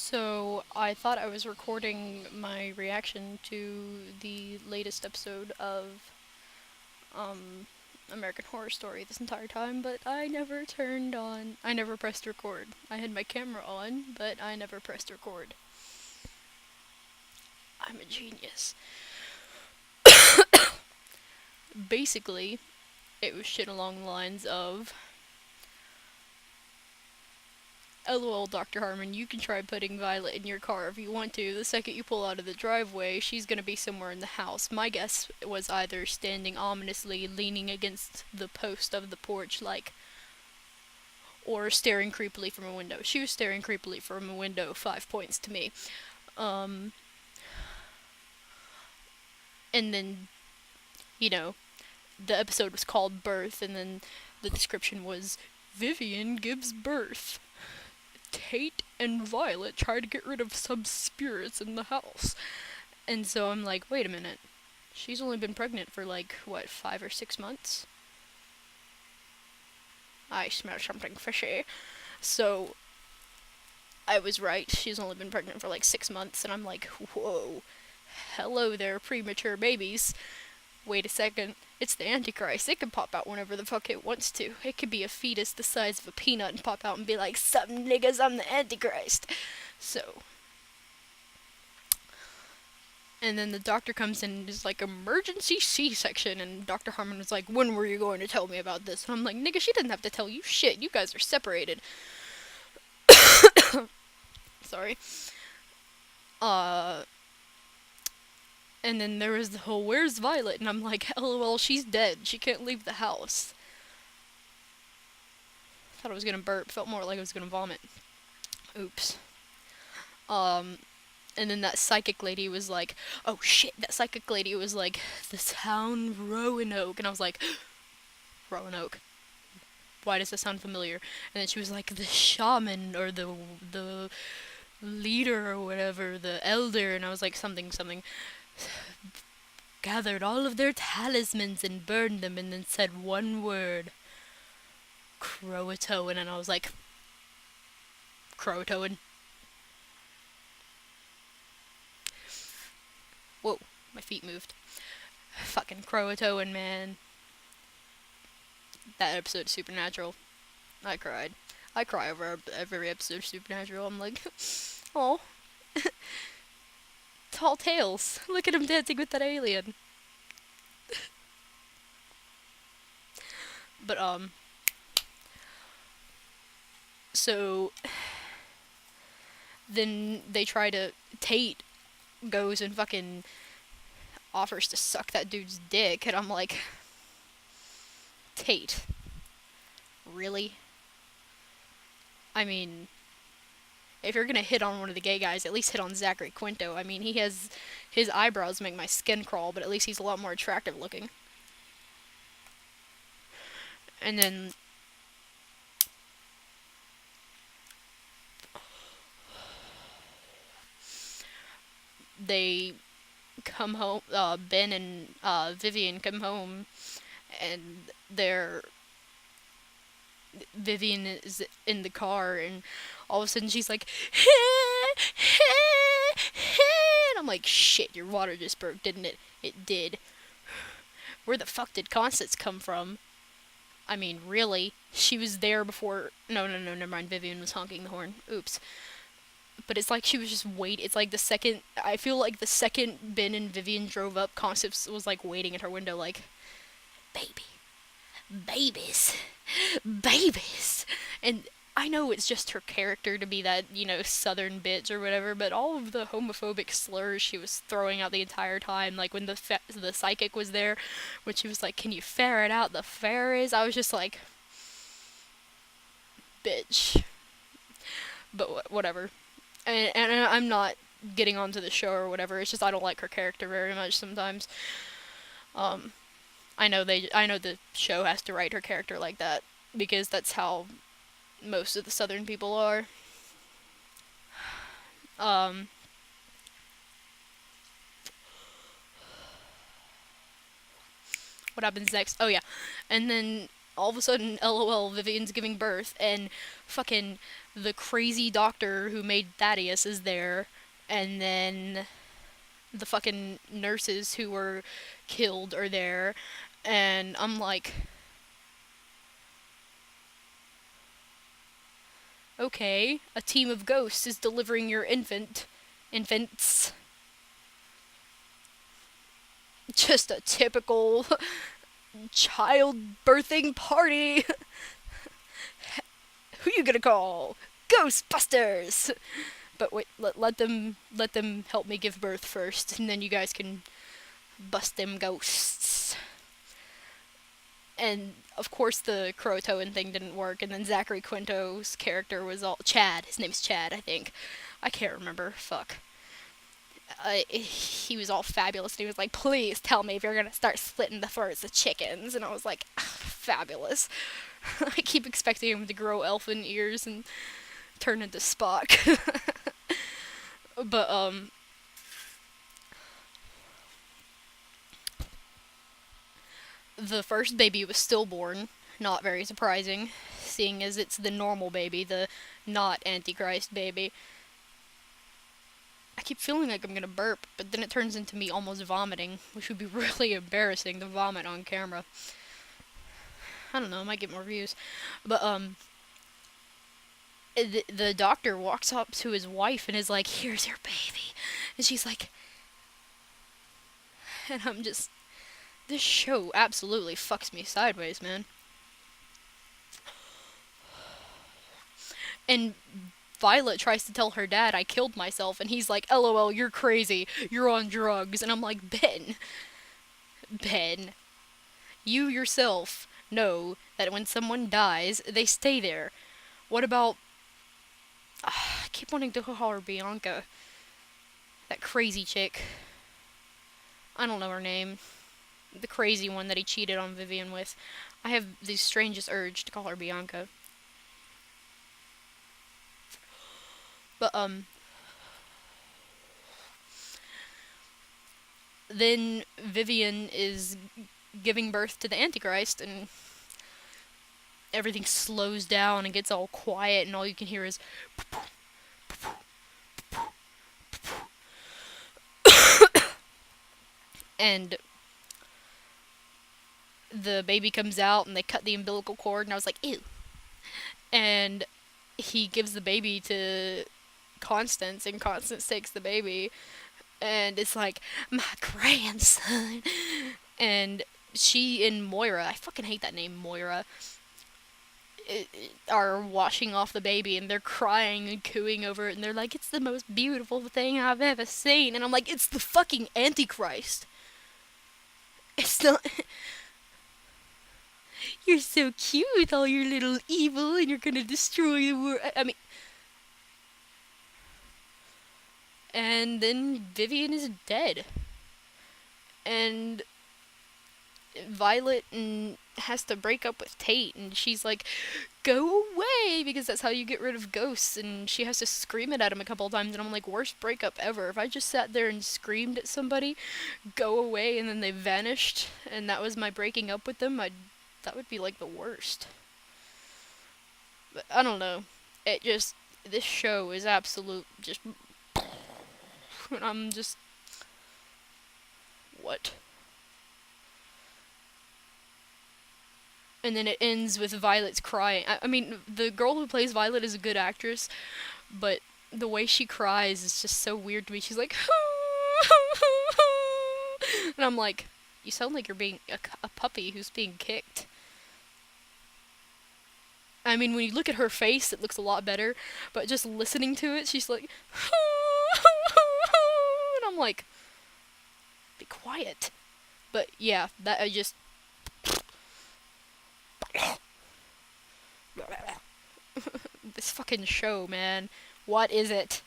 So I thought I was recording my reaction to the latest episode of um, American Horror Story this entire time, but I never pressed record. I had my camera on, but I never pressed record. I'm a genius. Basically, it was shit along the lines of, LOL, Dr. Harmon, you can try putting Violet in your car if you want to. The second you pull out of the driveway, she's gonna be somewhere in the house. My guess was either standing ominously, leaning against the post of the porch, or staring creepily from a window. She was staring creepily from a window, 5 points to me. Um, and then, you know, the episode was called Birth, and then the description was Vivian gives birth. Tate and Violet try to get rid of some spirits in the house. And so I'm like, wait a minute. She's only been pregnant for 5 or 6 months? I smell something fishy. So I was right. She's only been pregnant for 6 months, and I'm like, whoa. Hello there, premature babies. Wait a second. It's the Antichrist. It can pop out whenever the fuck it wants to. It could be a fetus the size of a peanut and pop out and be like, "Sup, niggas, I'm the Antichrist." So. And then the doctor comes in and is like, "Emergency C-section." And Dr. Harmon was like, "When were you going to tell me about this?" And I'm like, "Nigga, she didn't have to tell you shit. You guys are separated." Sorry. Uh. And then there was the whole, "Where's Violet?" And I'm like, LOL, she's dead. She can't leave the house. Thought I was gonna burp. Felt more like I was gonna vomit. Oops. And then that psychic lady was like, "Oh shit," that psychic lady was like, "The town Roanoke." And I was like, Roanoke. Why does that sound familiar? And then she was like, "The shaman, or the leader, or whatever, the elder." And I was like, something, gathered all of their talismans and burned them, and then said one word, Croatoan. And I was like, Croatoan? Whoa, my feet moved. Fucking Croatoan, man. That episode of Supernatural, I cried. I cry over every episode of Supernatural. I'm like, oh, tall tales. Look at him dancing with that alien. But, so then they try to, Tate goes and fucking offers to suck that dude's dick, and I'm like, Tate, really? I mean, if you're gonna hit on one of the gay guys, at least hit on Zachary Quinto. I mean, his eyebrows make my skin crawl, but at least he's a lot more attractive looking. And then they come home. Ben and Vivian come home, and Vivian is in the car, and all of a sudden she's like, and I'm like, shit, your water just broke, didn't it? It did. Where the fuck did Constance come from? I mean, really? She was there before. No, never mind. Vivian was honking the horn. Oops. But it's like she was just wait. It's like the second. I feel like the second Ben and Vivian drove up, Constance was like waiting at her window, like, baby, babies, babies. And I know it's just her character to be that, southern bitch or whatever, but all of the homophobic slurs she was throwing out the entire time, like when the psychic was there, when she was like, "Can you ferret out the fairies?" I was just like, bitch. But whatever. And I'm not getting onto the show or whatever. It's just I don't like her character very much sometimes. Um, I know the show has to write her character like that because that's how most of the southern people are. Um, what happens next? Oh yeah, and then all of a sudden, LOL, Vivian's giving birth, and fucking the crazy doctor who made Thaddeus is there, and then the fucking nurses who were killed are there, and I'm like, okay, a team of ghosts is delivering your infants. Just a typical child birthing party. Who you gonna call? Ghostbusters. But wait, let them help me give birth first, and then you guys can bust them ghosts. And of course the Croatoan thing didn't work, and then Zachary Quinto's character was all Chad. His name's Chad, I think. I can't remember. Fuck. He was all fabulous, and he was like, "Please tell me if you're gonna start splitting the furs of chickens." And I was like, "Fabulous." I keep expecting him to grow elfin ears and turn into Spock. But the first baby was stillborn. Not very surprising, seeing as it's the normal baby, the not Antichrist baby. I keep feeling like I'm gonna burp, but then it turns into me almost vomiting, which would be really embarrassing to vomit on camera. I don't know, I might get more views. But, the doctor walks up to his wife and is like, "Here's your baby." And she's like, and I'm just, this show absolutely fucks me sideways, man. And Violet tries to tell her dad I killed myself, and he's like, "LOL, you're crazy. You're on drugs." And I'm like, Ben, you yourself know that when someone dies, they stay there. What about... I keep wanting to call her Bianca. That crazy chick. I don't know her name. The crazy one that he cheated on Vivian with. I have the strangest urge to call her Bianca. But, then Vivian is giving birth to the Antichrist, and everything slows down and gets all quiet, and all you can hear is and the baby comes out, and they cut the umbilical cord, and I was like, ew. And he gives the baby to Constance, and Constance takes the baby, and it's like, "My grandson." And she and Moira, I fucking hate that name, Moira, are washing off the baby, and they're crying and cooing over it, and they're like, "It's the most beautiful thing I've ever seen." And I'm like, it's the fucking Antichrist. It's not... You're so cute with all your little evil, and you're gonna destroy the world. I mean... And then Vivian is dead. And Violet has to break up with Tate, and she's like, "Go away," because that's how you get rid of ghosts, and she has to scream it at him a couple of times, and I'm like, worst breakup ever. If I just sat there and screamed at somebody, "Go away," and then they vanished, and that was my breaking up with them, that would be like the worst. But I don't know. It just, this show is absolute just... I'm just... What? And then it ends with Violet's crying. I mean, the girl who plays Violet is a good actress, but the way she cries is just so weird to me. She's like... And I'm like, you sound like you're being a puppy who's being kicked. I mean, when you look at her face, it looks a lot better, but just listening to it, she's like... And I'm like, be quiet. But yeah, that I just... This fucking show, man. What is it?